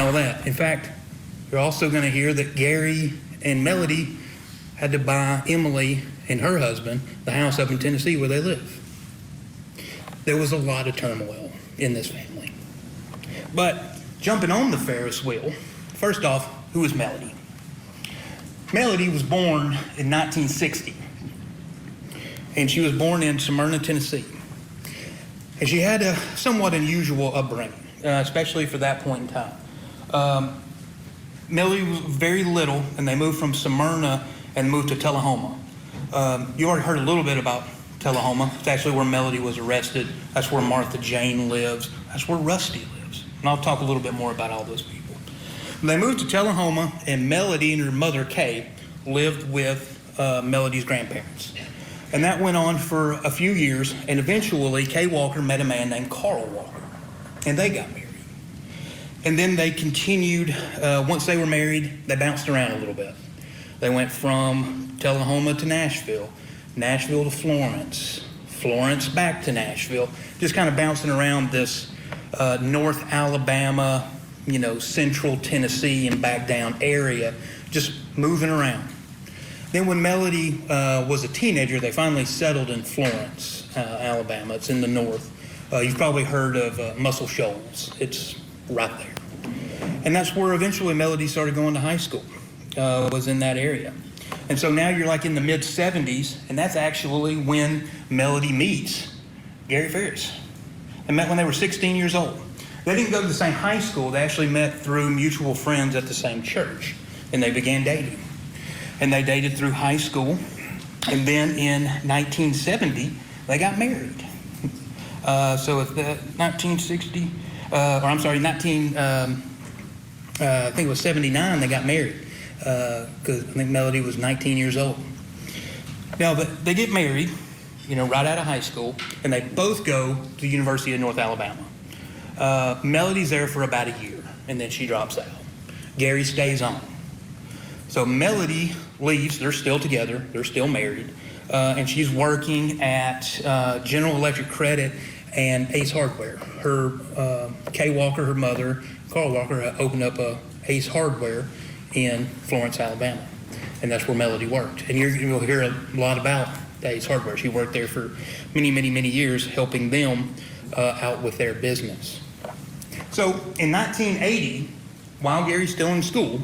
all that. In fact, you're also going to hear that Gary and Melody had to buy Emily and her husband the house up in Tennessee where they live. There was a lot of turmoil in this family. But jumping on the Farris wheel, first off, who is Melody? Melody was born in 1960, and she was born in Smyrna, Tennessee. And she had a somewhat unusual upbringing, especially for that point in time. Melody was very little, and they moved from Smyrna and moved to Tullahoma. You already heard a little bit about Tullahoma. It's actually where Melody was arrested. That's where Martha Jane lives. That's where Rusty lives. And I'll talk a little bit more about all those people. They moved to Tullahoma, and Melody and her mother, Kay, lived with Melody's grandparents. And that went on for a few years, and eventually Kay Walker met a man named Carl Walker, and they got married. And then they continued, once they were married, they bounced around a little bit. They went from Tullahoma to Nashville, Nashville to Florence, Florence back to Nashville, just kind of bouncing around this North Alabama, central Tennessee and back down area, just moving around. Then when Melody was a teenager, they finally settled in Florence, Alabama. It's in the north. You've probably heard of Muscle Shoals. It's right there. And that's where eventually Melody started going to high school, was in that area. And so now you're like in the mid-70s, and that's actually when Melody meets Gary Farris. They met when they were 16 years old. They didn't go to the same high school. They actually met through mutual friends at the same church, and they began dating. And they dated through high school, and then in 1970, they got married. So if the 1960, I think it was 79, they got married, because I think Melody was 19 years old. Now, they get married, right out of high school, and they both go to the University of North Alabama. Melody's there for about a year, and then she drops out. Gary stays on. So Melody leaves. They're still together. They're still married. And she's working at General Electric Credit and Ace Hardware. Kay Walker, her mother, Carl Walker, opened up a Ace Hardware in Florence, Alabama. And that's where Melody worked. And you'll hear a lot about Ace Hardware. She worked there for many, many, many years, helping them out with their business. So in 1980, while Gary's still in school,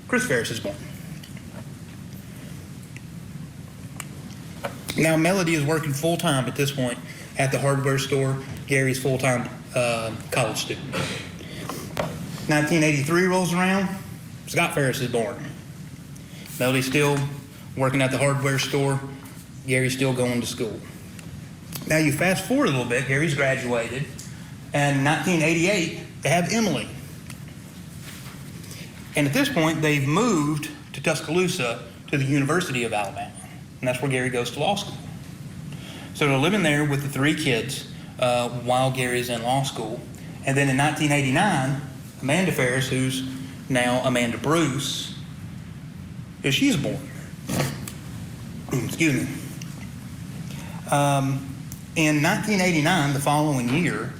Chris Farris is born. Now Melody is working full-time at this point at the hardware store. Gary's full-time college student. 1983 rolls around, Scott Farris is born. Melody's still working at the hardware store. Gary's still going to school. Now you fast forward a little bit, Gary's graduated, and in 1988, they have Emily. And at this point, they've moved to Tuscaloosa to the University of Alabama. And that's where Gary goes to law school. So they're living there with the three kids while Gary's in law school. And then in 1989, Amanda Farris, who's now Amanda Bruce, she's born. Excuse me. In 1989, the following year,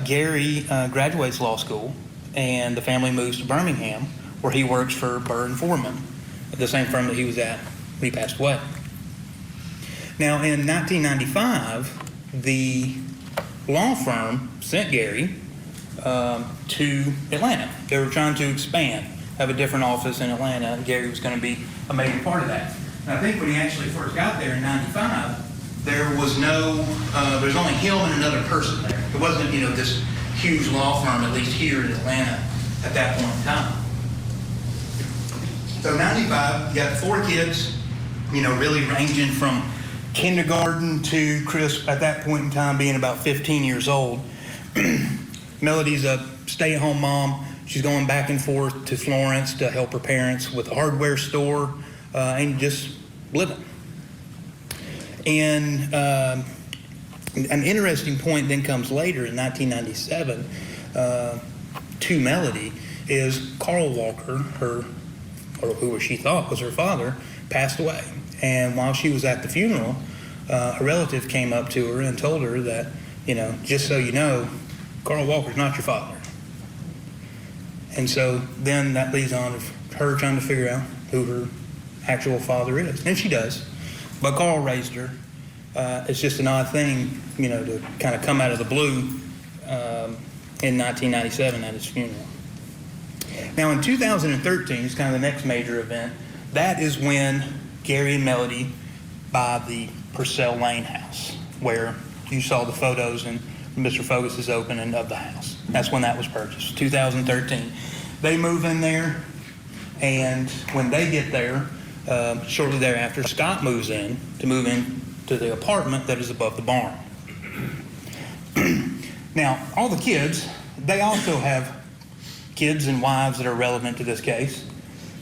Gary graduates law school, and the family moves to Birmingham, where he works for Burr and Foreman, the same firm that he was at when he passed away. Now, in 1995, the law firm sent Gary to Atlanta. They were trying to expand, have a different office in Atlanta, and Gary was going to be a major part of that. And I think when he actually first got there in 95, there was there's only him and another person there. It wasn't, this huge law firm, at least here in Atlanta at that point in time. So 95, you got 4 kids, really ranging from kindergarten to Chris at that point in time being about 15 years old. Melody's a stay-at-home mom. She's going back and forth to Florence to help her parents with a hardware store and just living. And an interesting point then comes later in 1997 to Melody is Carl Walker, who she thought was her father, passed away. And while she was at the funeral, a relative came up to her and told her that, just so you know, Carl Walker's not your father. And so then that leads on to her trying to figure out who her actual father is. And she does. But Carl raised her. It's just an odd thing, you know, to kind of come out of the blue in 1997 at his funeral. Now in 2013, it's kind of the next major event. That is when Gary and Melody buy the Purcell Lane house, where you saw the photos in Mr. Fogus's opening of the house. That's when that was purchased, 2013. They move in there, and when they get there, shortly thereafter, Scott moves in to the apartment that is above the barn. Now, all the kids, they also have kids and wives that are relevant to this case.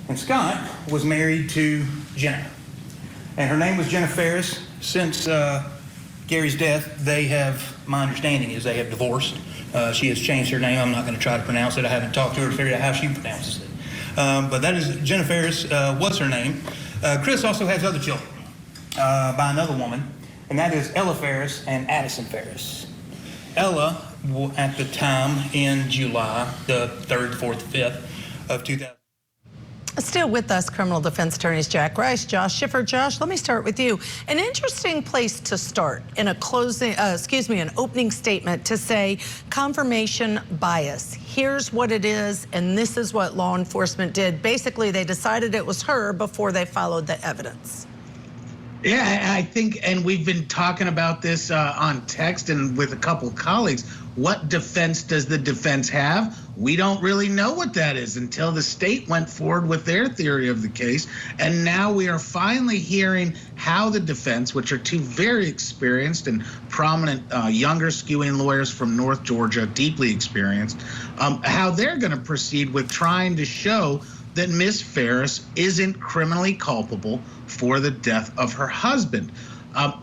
And Scott was married to Jenna. And her name was Jenna Farris. Since Gary's death, my understanding is they have divorced. She has changed her name. I'm not going to try to pronounce it. I haven't talked to her to figure out how she pronounces it. But that is, Jenna Farris was her name. Chris also has other children by another woman, and that is Ella Farris and Addison Farris. Ella, at the time in July, the 3rd, 4th, 5th of 2000. Still with us, criminal defense attorneys Jack Rice, Josh Schiffer. Josh, let me start with you. An interesting place to start in a an opening statement to say confirmation bias. Here's what it is, and this is what law enforcement did. Basically, they decided it was her before they followed the evidence. Yeah, I think, and we've been talking about this on text and with a couple of colleagues. What defense does the defense have? We don't really know what that is until the state went forward with their theory of the case. And now we are finally hearing how the defense, which are two very experienced and prominent younger skewing lawyers from North Georgia, deeply experienced, how they're going to proceed with trying to show that Miss Farris isn't criminally culpable for the death of her husband.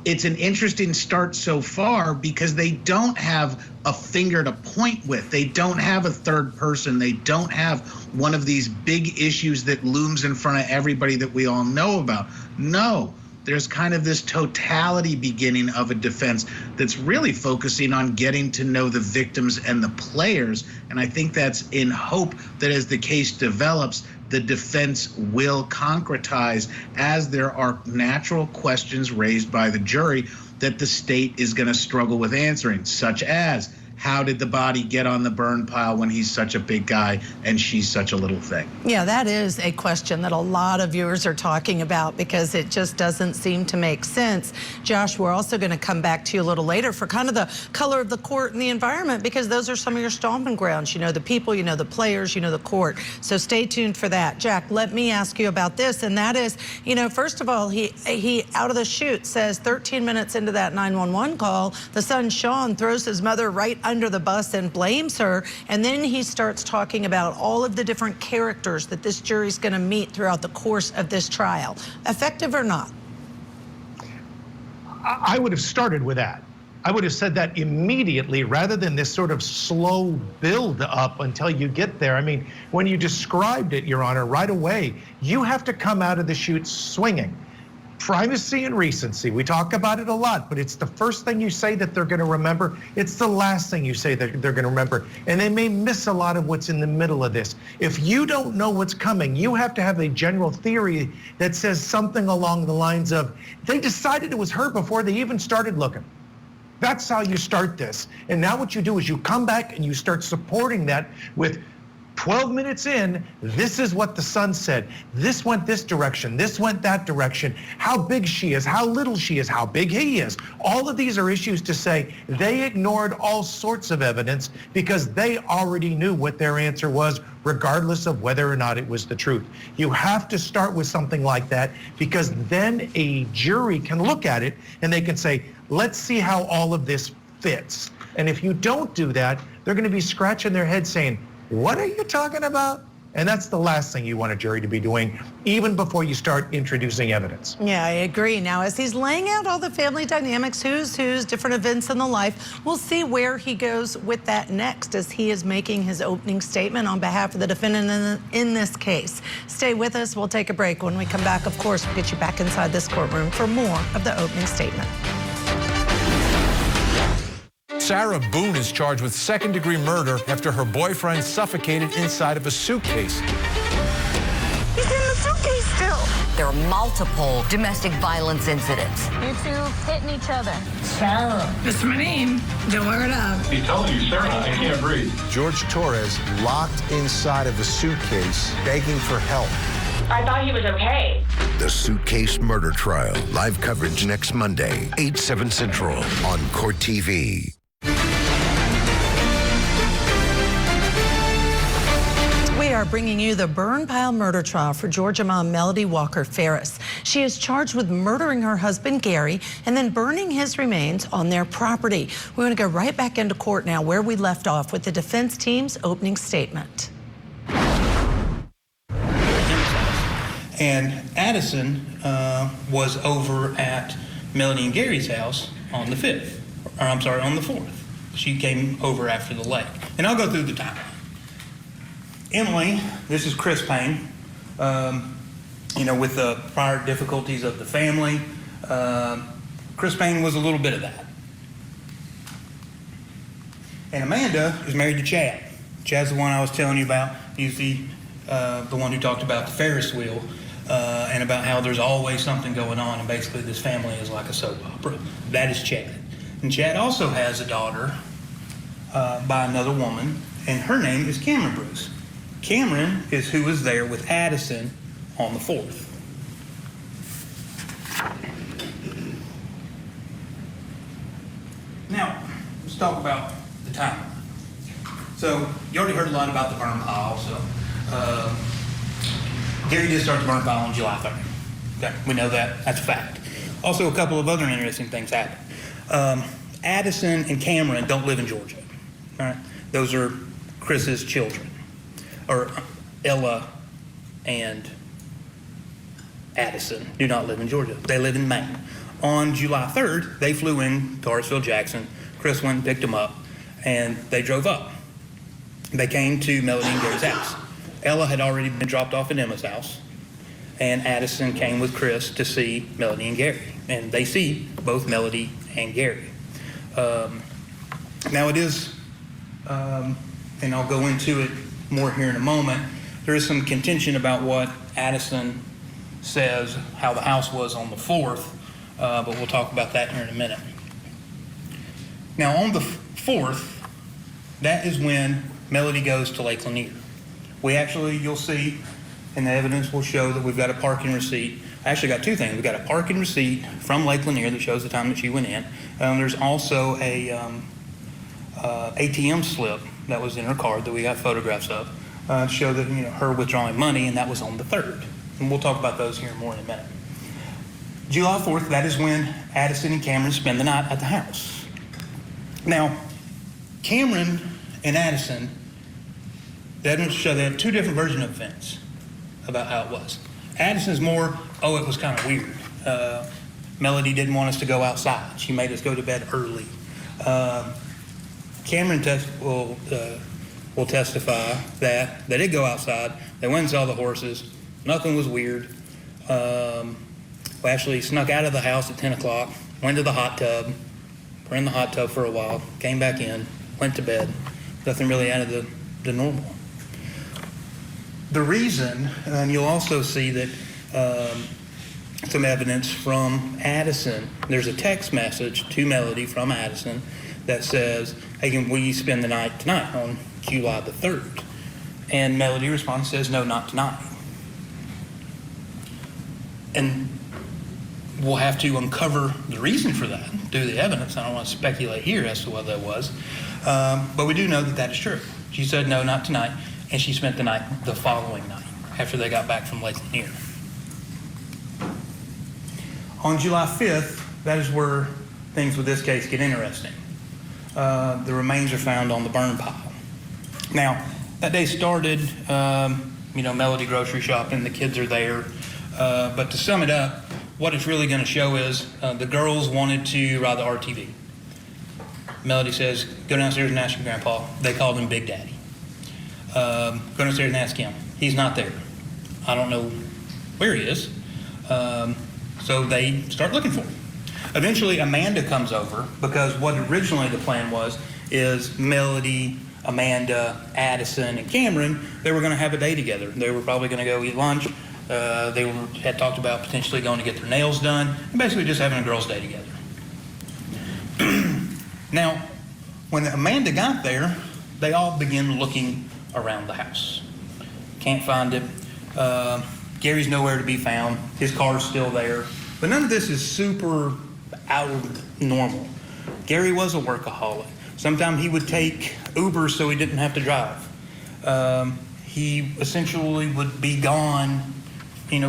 It's an interesting start so far because they don't have a finger to point with. They don't have a third person. They don't have one of these big issues that looms in front of everybody that we all know about. No, there's kind of this totality beginning of a defense that's really focusing on getting to know the victims and the players. And I think that's in hope that as the case develops, the defense will concretize as there are natural questions raised by the jury that the state is going to struggle with answering, such as, how did the body get on the burn pile when he's such a big guy and she's such a little thing? Yeah, that is a question that a lot of viewers are talking about because it just doesn't seem to make sense. Josh, we're also going to come back to you a little later for kind of the color of the court and the environment because those are some of your stomping grounds. You know the people, you know the players, you know the court. So stay tuned for that. Jack, let me ask you about this, and that is, you know, first of all, he out of the chute says 13 minutes into that 911 call, the son Sean throws his mother right under the bus and blames her, and then he starts talking about all of the different characters that this jury's going to meet throughout the course of this trial. Effective or not? I would have started with that. I would have said that immediately rather than this sort of slow build up until you get there. I mean, when you described it, Your Honor, right away, you have to come out of the chute swinging. Primacy and recency, we talk about it a lot, but it's the first thing you say that they're going to remember. It's the last thing you say that they're going to remember. And they may miss a lot of what's in the middle of this. If you don't know what's coming, you have to have a general theory that says something along the lines of, they decided it was her before they even started looking. That's how you start this. And now what you do is you come back and you start supporting that with 12 minutes in, this is what the son said. This went this direction, this went that direction. How big she is, how little she is, how big he is. All of these are issues to say they ignored all sorts of evidence because they already knew what their answer was, regardless of whether or not it was the truth. You have to start with something like that because then a jury can look at it and they can say, let's see how all of this fits. And if you don't do that, they're going to be scratching their head saying, what are you talking about? And that's the last thing you want a jury to be doing, even before you start introducing evidence. Yeah, I agree. Now, as he's laying out all the family dynamics, who's, different events in the life, we'll see where he goes with that next as he is making his opening statement on behalf of the defendant in this case. Stay with us. We'll take a break. When we come back, of course, we'll get you back inside this courtroom for more of the opening statement. Sarah Boone is charged with second-degree murder after her boyfriend suffocated inside of a suitcase. He's in the suitcase still. There are multiple domestic violence incidents. You two hitting each other. Sarah. That's my name. Don't wear it up. He told you, Sarah, I can't breathe. George Torres locked inside of a suitcase, begging for help. I thought he was okay. The Suitcase Murder Trial. Live coverage next Monday, 8/7 Central on Court TV. We are bringing you the burn pile murder trial for Georgia mom Melody Walker Farris. She is charged with murdering her husband Gary and then burning his remains on their property. We're going to go right back into court now where we left off with the defense team's opening statement. And Addison was over at Melody and Gary's house on the 5th, or I'm sorry, on the 4th. She came over after the lake. And I'll go through the timeline. Emily, this is Chris Payne, with the prior difficulties of the family. Chris Payne was a little bit of that. And Amanda is married to Chad. Chad's the one I was telling you about. He's the one who talked about the Farris wheel and about how there's always something going on, and basically this family is like a soap opera. That is Chad. And Chad also has a daughter by another woman, and her name is Cameron Bruce. Cameron is who was there with Addison on the 4th. Now, let's talk about the timeline. So, you already heard a lot about the burn pile, so Gary did start the burn pile on July 3rd. Okay, we know that. That's a fact. Also, a couple of other interesting things happened. Addison and Cameron don't live in Georgia. All right? Those are Chris's children. Or Ella and Addison do not live in Georgia. They live in Maine. On July 3rd, they flew in to Hartsville Jackson. Chris went and picked them up, and they drove up. They came to Melody and Gary's house. Ella had already been dropped off at Emma's house, and Addison came with Chris to see Melody and Gary. And they see both Melody and Gary. Now it is, and I'll go into it more here in a moment, there is some contention about what Addison says, how the house was on the 4th, but we'll talk about that here in a minute. Now on the 4th, that is when Melody goes to Lake Lanier. We actually, you'll see, and the evidence will show that we've got a parking receipt. I actually got two things. We've got a parking receipt from Lake Lanier that shows the time that she went in. There's also a ATM slip that was in her card that we got photographs of to show that her withdrawing money, and that was on the 3rd. And we'll talk about those here more in a minute. July 4th, that is when Addison and Cameron spend the night at the house. Now, Cameron and Addison, the evidence show they have two different versions of events about how it was. Addison's more, it was kind of weird. Melody didn't want us to go outside. She made us go to bed early. Cameron will testify that they did go outside. They went and saw the horses. Nothing was weird. We actually snuck out of the house at 10 o'clock, went to the hot tub, were in the hot tub for a while, came back in, went to bed. Nothing really out of the normal. The reason, and you'll also see that some evidence from Addison. There's a text message to Melody from Addison that says, hey, can we spend the night tonight on July the 3rd? And Melody responds, says, no, not tonight. And we'll have to uncover the reason for that, do the evidence. I don't want to speculate here as to what that was. But we do know that that is true. She said, no, not tonight. And she spent the night the following night after they got back from Lake Lanier. On July 5th, that is where things with this case get interesting. The remains are found on the burn pile. Now, that day started, Melody grocery shopping, the kids are there. But to sum it up, what it's really going to show is the girls wanted to ride the RTV. Melody says, go downstairs and ask your grandpa. They called him Big Daddy. Go downstairs and ask him. He's not there. I don't know where he is. So they start looking for him. Eventually, Amanda comes over because what originally the plan was is Melody, Amanda, Addison, and Cameron, they were going to have a day together. They were probably going to go eat lunch. Had talked about potentially going to get their nails done and basically just having a girls' day together. Now, when Amanda got there, they all began looking around the house. Can't find him. Gary's nowhere to be found. His car's still there. But none of this is super out of normal. Gary was a workaholic. Sometimes he would take Uber so he didn't have to drive. He essentially would be gone,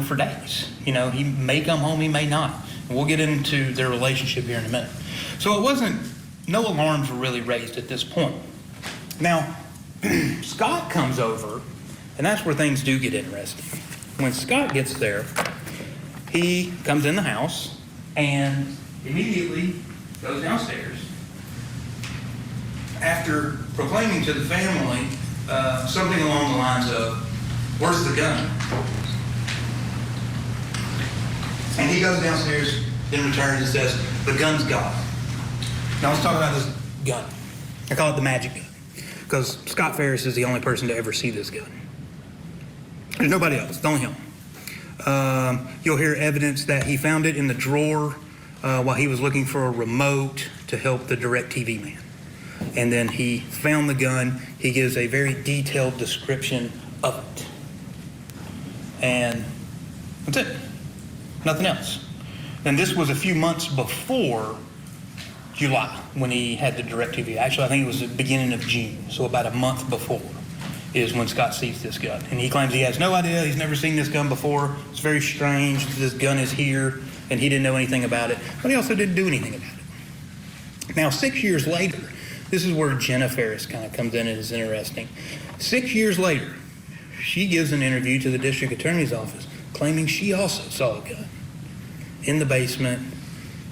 for days. He may come home, he may not. And we'll get into their relationship here in a minute. So no alarms were really raised at this point. Now, Scott comes over, and that's where things do get interesting. When Scott gets there, he comes in the house and immediately goes downstairs after proclaiming to the family something along the lines of, "Where's the gun?" And he goes downstairs, then returns and says, "The gun's gone." Now let's talk about this gun. I call it the magic gun because Scott Farris is the only person to ever see this gun. There's nobody else, it's only him. You'll hear evidence that he found it in the drawer while he was looking for a remote to help the DirecTV man. And then he found the gun. He gives a very detailed description of it. And that's it. Nothing else. And this was a few months before July when he had the DirecTV. Actually, I think it was the beginning of June, so about a month before is when Scott sees this gun. And he claims he has no idea. He's never seen this gun before. It's very strange. This gun is here, and he didn't know anything about it. But he also didn't do anything about it. Now, 6 years later, this is where Jenna Farris kind of comes in and is interesting. 6 years later, she gives an interview to the district attorney's office claiming she also saw a gun in the basement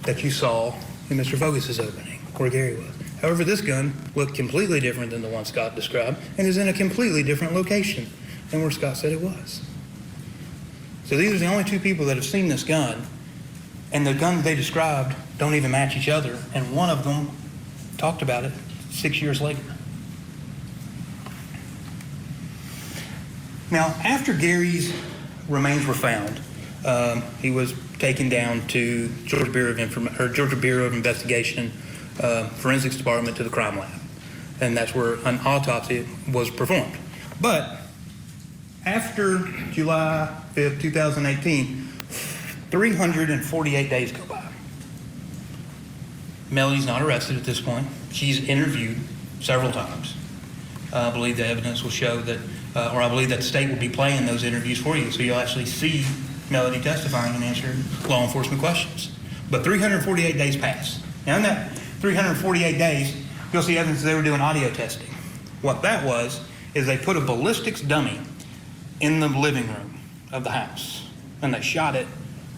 that you saw in Mr. Focus's opening, where Gary was. However, this gun looked completely different than the one Scott described and is in a completely different location than where Scott said it was. So these are the only two people that have seen this gun, and the guns they described don't even match each other, and one of them talked about it 6 years later. Now, after Gary's remains were found, he was taken down to Georgia Bureau of Investigation Forensics Department to the crime lab, and that's where an autopsy was performed. But after July 5th, 2018, 348 days go by. Melody's not arrested at this point. She's interviewed several times. I believe the evidence will show that, or I believe that the state will be playing those interviews for you, so you'll actually see Melody testifying and answering law enforcement questions. But 348 days pass. Now in that 348 days, you'll see evidence they were doing audio testing. What that was is they put a ballistics dummy in the living room of the house, and they shot it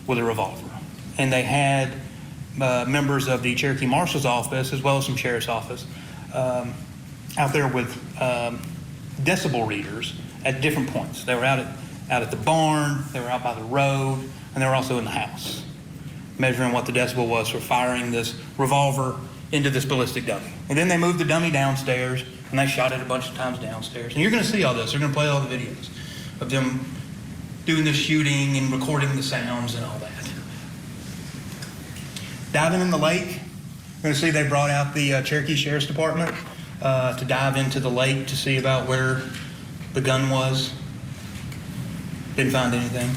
with a revolver. And they had members of the Cherokee Marshal's office, as well as some sheriff's office, out there with decibel readers at different points. They were out at the barn, they were out by the road, and they were also in the house, measuring what the decibel was for firing this revolver into this ballistic dummy. And then they moved the dummy downstairs, and they shot it a bunch of times downstairs. And you're going to see all this. They're going to play all the videos of them doing the shooting and recording the sounds and all that. Diving in the lake, you're going to see they brought out the Cherokee Sheriff's Department to dive into the lake to see about where the gun was. Didn't find anything.